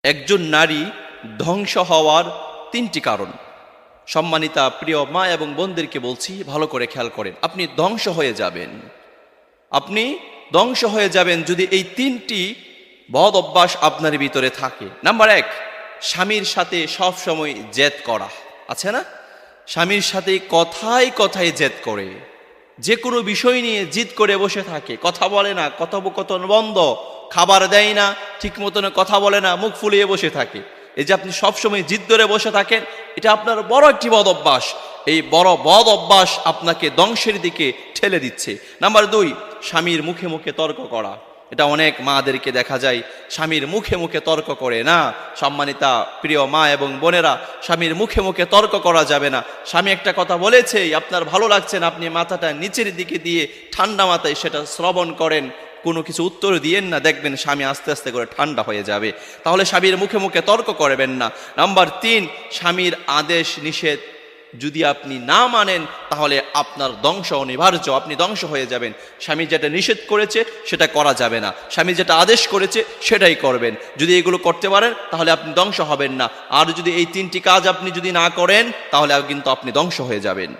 একজন নারী ধ্বংস হওয়ার তিনটি কারণ। সম্মানিতা প্রিয় মা এবং বোনদেরকে বলছি, ভালো করে খেয়াল করেন। আপনি ধ্বংস হয়ে যাবেন, আপনি ধ্বংস হয়ে যাবেন যদি এই তিনটি বদ অভ্যাস আপনার ভিতরে থাকে। নাম্বার 1, স্বামীর সাথে সব সময় জেদ করা। আছে না, স্বামীর সাথে কথায় কথায় জেদ করে, যে কোনো বিষয় নিয়ে জিদ করে বসে থাকে, কথা বলে না, কথোপকথন বন্ধ, খাবার দেয় না, ঠিক মতন কথা বলে না, মুখ ফুলিয়ে বসে থাকে। এই যে আপনি সবসময় জিদ ধরে বসে থাকেন, এটা আপনার বড় একটি বদ অভ্যাস। এই বড় বদ অভ্যাস আপনাকে ধ্বংসের দিকে ঠেলে দিচ্ছে। নাম্বার 2, স্বামীর মুখে মুখে তর্ক করা। এটা অনেক মাদেরকে দেখা যায়, স্বামীর মুখে মুখে তর্ক করে না। সম্মানিতা প্রিয় মা এবং বোনেরা, স্বামীর মুখে মুখে তর্ক করা যাবে না। স্বামী একটা কথা বলেছে, আপনার ভালো লাগছে না, আপনি মাথাটা নিচের দিকে দিয়ে ঠান্ডা মাথায় সেটা শ্রবণ করেন, কোনো কিছু উত্তর দিয়েন না, দেখবেন স্বামী আস্তে আস্তে করে ঠান্ডা হয়ে যাবে। তাহলে স্বামীর মুখে মুখে তর্ক করবেন না। নাম্বার 3, স্বামীর আদেশ নিষেধ যদি আপনি না মানেন, তাহলে আপনার ধ্বংস অনিবার্য, আপনি ধ্বংস হয়ে যাবেন। স্বামী যেটা নিষেধ করেছে সেটা করা যাবে না, স্বামী যেটা আদেশ করেছে সেটাই করবেন। যদি এগুলো করতে পারেন তাহলে আপনি ধ্বংস হবেন না। আর যদি এই 3টি কাজ আপনি যদি না করেন, তাহলে কিন্তু আপনি ধ্বংস হয়ে যাবেন।